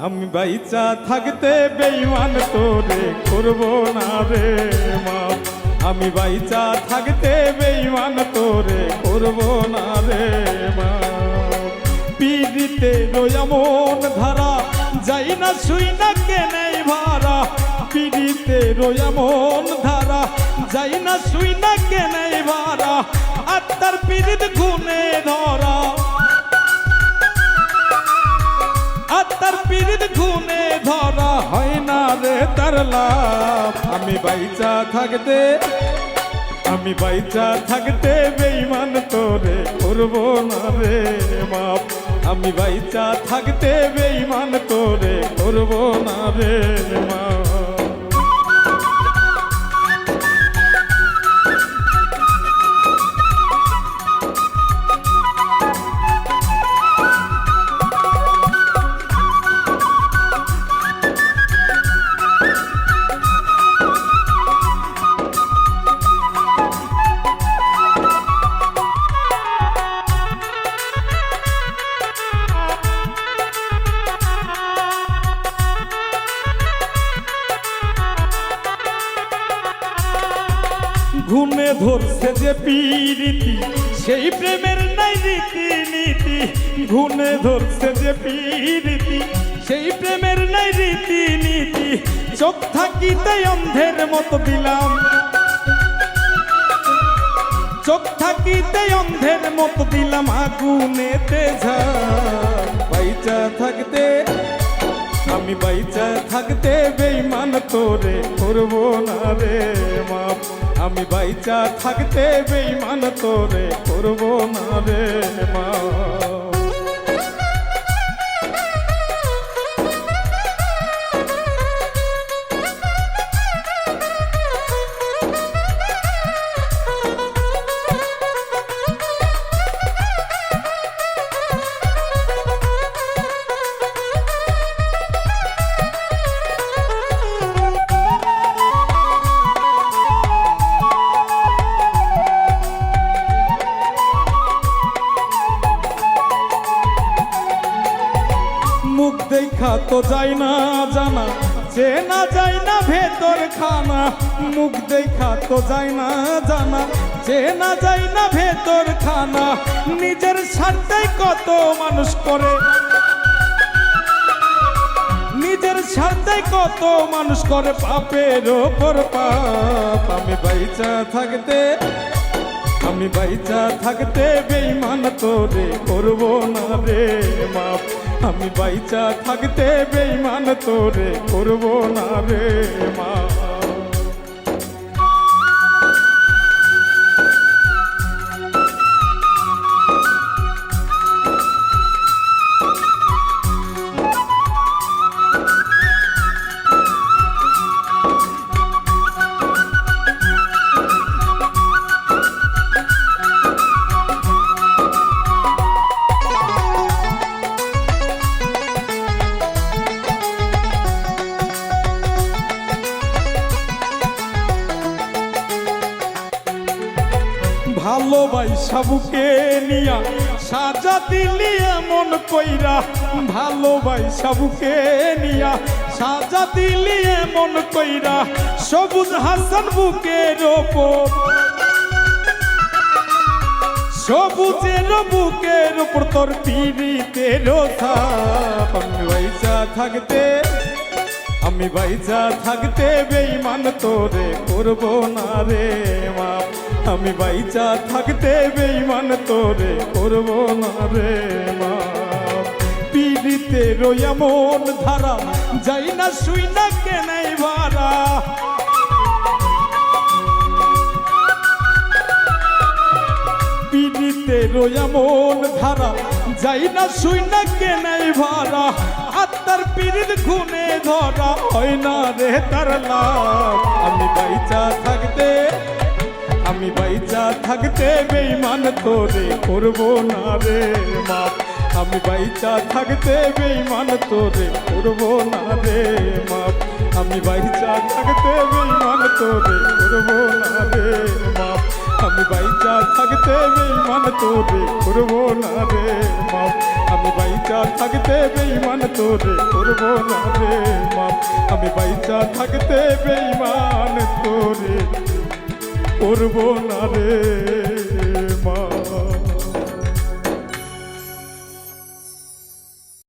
আমি বাইচা থাকতে বেঈমান তোরে করব না রে মাপ। আমি বাইচা থাকতে বেঈমান তোরে করব না রে মাপ। পিড়িতে রোয়া মন ধারা যাই না শুই না কেনে ভাড়া। পিড়িতে রোয়া মন ধারা যাই না শুই না কেনে ভাড়া। আত্মার পিড়িত গুনে ধরা, আত্মার পিড়িত গুনে ধরা হয় না রে তার লাভ। আমি বাইচা থাকতে, আমি বাইচা থাকতে বেঈমান তোরে করব না রে মাপ। আমি বাইচা থাকতে বেঈমান তোরে করব না রে মাপ। ঘুমে ধরছে যে পিরিতি সেই প্রেমের নাই রীতি নীতি। ঘুমে ধরছে যে পিরিতি সেই প্রেমের নাই রীতি নীতি। চোখ থাকিতে অন্ধের মতো দিলাম, চোখ থাকিতে অন্ধের মতো দিলাম আগুনেতে ঝাল। বাইচা থাকতে, আমি বাইচা থাকতে বেঈমান তোরে করব না রে মাপ। আমি বাইচা থাকতে বেঈমান তোরে করব না রে মাপ। মুখ দেখা তো যায় না জানা, চেনা যায় না ভেতর খানা। মুখ দেখা তো যায় না জানা, চেনা যায় না ভেতর খানা। নিজের স্বার্থে কত মানুষ করে, নিজের স্বার্থে কত মানুষ করে পাপের ওপর পাপ। আমি বাইচা থাকতে, আমি বাইচা থাকতে বেঈমান তোরে করব না রে মাপ। আমি বাইচা থাকতে বেঈমান তোরে করব না রে মাপ। ভালোবাসা বুকে নিয়া সাজা দিলি এমন কইরা। ভালোবাসা বুকে নিয়া সাজা দিলি এমন কইরা। সবুজ হাসান বুকের ওপর, সবুজের বুকের ওপর তোর পিড়িতের ছাপ। আমি বাইচা থাকতে, আমি বাইচা থাকতে বেঈমান তোরে করব না রে মাপ। আমি বাইচা থাকতে বেঈমান তোরে করব না রে মাপ। পিড়িতে রোয়া মন ধারা যাই না শুই না কেনে ভাড়া। পিড়িতে রোয়া মন ধারা যাই না শুই না কেনে ভাড়া। আত্মার পিড়িত গুনে ধরা হয় না রে তার লাভ। আমি বাইচা থাকতে, আমি বাইচা থাকতে বেঈমান তোরে করব না রে মাপ। আমি বাইচা থাকতে বেঈমান তোরে করব না রে মাপ। আমি বাইচা থাকতে বেঈমান তোরে করব না রে মাপ আমি বাইচা থাকতে বেঈমান তোরে করব না রে মাপ আমি বাইচা থাকতে বেঈমান তোরে করব না রে মাপ আমি বাইচা থাকতে বেঈমান তোরে করব না রে